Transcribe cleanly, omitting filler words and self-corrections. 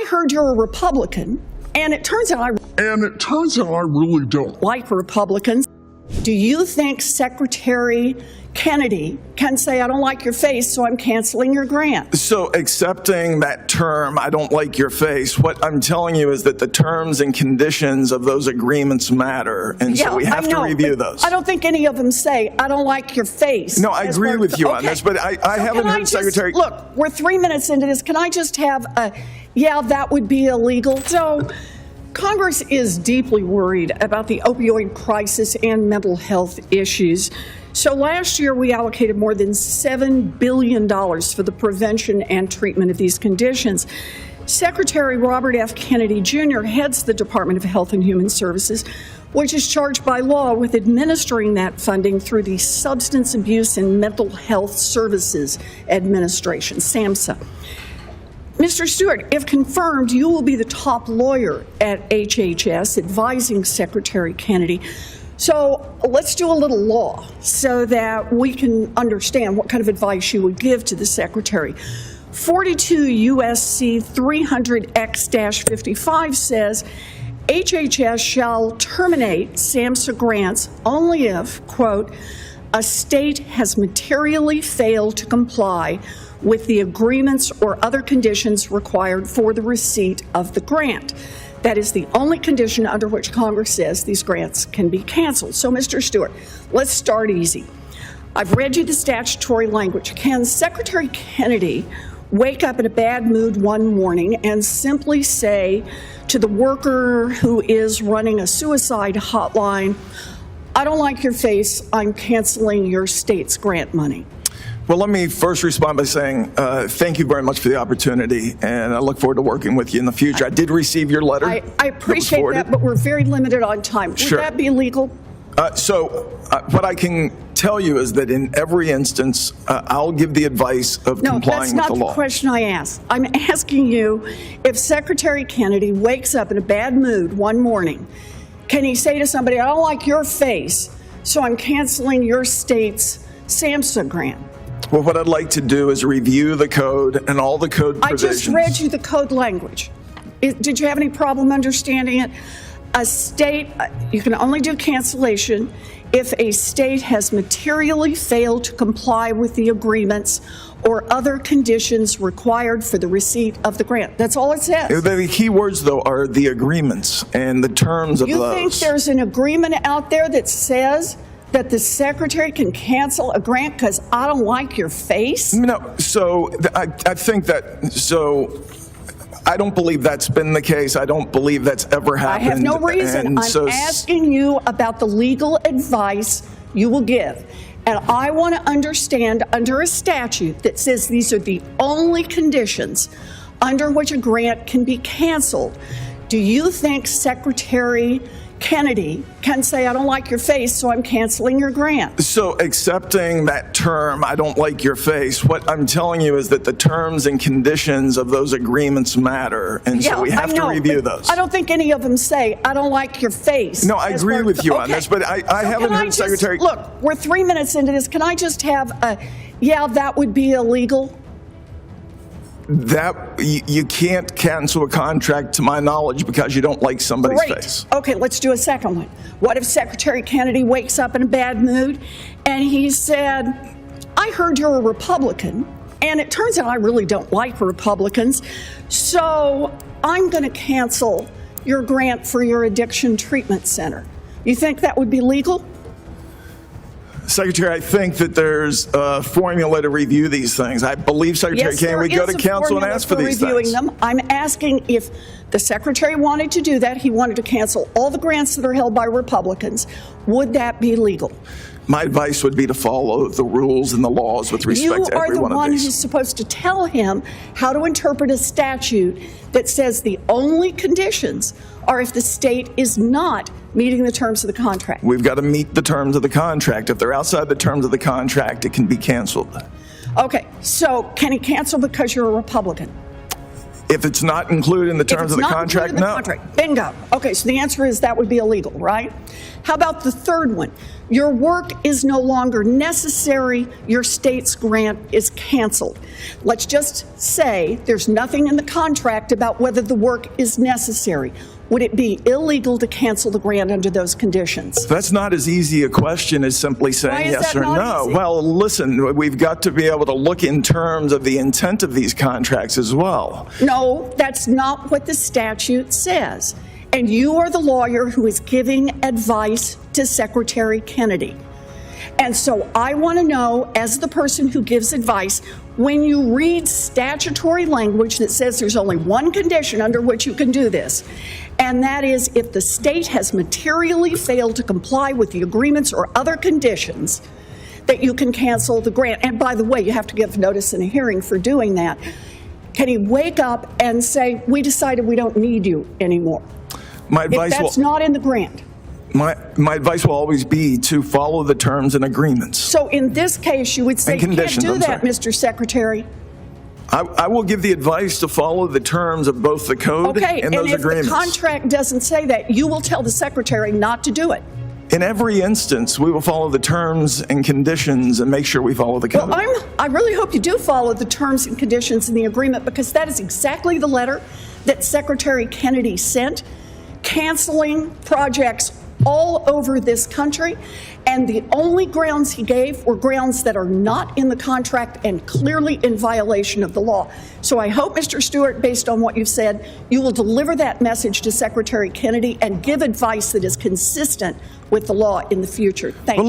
I heard you're a Republican, and it turns out I really don't like Republicans. Do you think Secretary Kennedy can say, I don't like your face, so I'm canceling your grant? So accepting that term, I don't like your face, what I'm telling you is that the terms and conditions of those agreements matter, and so we have to review those. I don't think any of them say, I don't like your face. No, I agree with you on this, but I haven't heard Secretary... Look, we're 3 minutes into this. Can I just have a, yeah, that would be illegal? So Congress is deeply worried about the opioid crisis and mental health issues. So last year, we allocated more than $7 billion for the prevention and treatment of these conditions. Secretary Robert F. Kennedy Jr. heads the Department of Health and Human Services, which is charged by law with administering that funding through the Substance Abuse and Mental Health Services Administration, SAMHSA. Mr. Stewart, if confirmed, you will be the top lawyer at HHS advising Secretary Kennedy. So let's do a little law so that we can understand what kind of advice you would give to the Secretary. 42 U.S.C. 300X-55 says HHS shall terminate SAMHSA grants only if, quote, a state has materially failed to comply with the agreements or other conditions required for the receipt of the grant. That is the only condition under which Congress says these grants can be canceled. So, Mr. Stewart, let's start easy. I've read you the statutory language. Can Secretary Kennedy wake up in a bad mood one morning and simply say to the worker who is running a suicide hotline, I don't like your face, I'm canceling your state's grant money? Well, let me first respond by saying thank you very much for the opportunity, and I look forward to working with you in the future. I did receive your letter. I appreciate that, but we're very limited on time. Would that be legal? What I can tell you is that in every instance, I'll give the advice of complying with the law. No, that's not the question I asked. I'm asking you, if Secretary Kennedy wakes up in a bad mood one morning, can he say to somebody, I don't like your face, so I'm canceling your state's SAMHSA grant? Well, what I'd like to do is review the code and all the code provisions. I just read you the code language. Did you have any problem understanding it? A state, you can only do cancellation if a state has materially failed to comply with the agreements or other conditions required for the receipt of the grant. That's all it says. The key words, though, are the agreements and the terms of those. You think there's an agreement out there that says that the Secretary can cancel a grant because I don't like your face? No, so I think that, so I don't believe that's been the case. I don't believe that's ever happened. I have no reason. I'm asking you about the legal advice you will give. And I want to understand under a statute that says these are the only conditions under which a grant can be canceled. Do you think Secretary Kennedy can say, I don't like your face, so I'm canceling your grant? So accepting that term, I don't like your face, what I'm telling you is that the terms and conditions of those agreements matter, and so we have to review those. I don't think any of them say, I don't like your face. No, I agree with you on this, but I haven't heard Secretary... Look, we're 3 minutes into this. Can I just have a, yeah, that would be illegal? That you can't cancel a contract, to my knowledge, because you don't like somebody's face. Okay, let's do a second one. What if Secretary Kennedy wakes up in a bad mood and he said, I heard you're a Republican, and it turns out I really don't like Republicans, so I'm going to cancel your grant for your addiction treatment center. You think that would be legal? Secretary, I think that there's a formula to review these things. I believe, Secretary, can we go to council and ask for these things? I'm asking if the Secretary wanted to do that, he wanted to cancel all the grants that are held by Republicans, would that be legal? My advice would be to follow the rules and the laws with respect to every one of these. You are the one who's supposed to tell him how to interpret a statute that says the only conditions are if the state is not meeting the terms of the contract. We've got to meet the terms of the contract. If they're outside the terms of the contract, it can be canceled. Okay, so can he cancel because you're a Republican? If it's not included in the terms of the contract, no. Bingo. Okay, so the answer is that would be illegal, right? How about the third one? Your work is no longer necessary. Your state's grant is canceled. Let's just say there's nothing in the contract about whether the work is necessary. Would it be illegal to cancel the grant under those conditions? That's not as easy a question as simply saying yes or no. Well, listen, we've got to be able to look in terms of the intent of these contracts as well. No, that's not what the statute says. And you are the lawyer who is giving advice to Secretary Kennedy. And so I want to know, as the person who gives advice, when you read statutory language that says there's only one condition under which you can do this, and that is if the state has materially failed to comply with the agreements or other conditions, that you can cancel the grant. And by the way, you have to give notice in a hearing for doing that. Can he wake up and say, we decided we don't need you anymore? My advice if that's not in the grant. My advice will always be to follow the terms and agreements. So in this case, you would say, you can't do that, Mr. Secretary. I will give the advice to follow the terms of both the code and those agreements. And if the contract doesn't say that, you will tell the Secretary not to do it. In every instance, we will follow the terms and conditions and make sure we follow the code. Well, I really hope you do follow the terms and conditions in the agreement, because that is exactly the letter that Secretary Kennedy sent, canceling projects all over this country, and the only grounds he gave were grounds that are not in the contract and clearly in violation of the law. So I hope, Mr. Stewart, based on what you've said, you will deliver that message to Secretary Kennedy and give advice that is consistent with the law in the future. Thank you.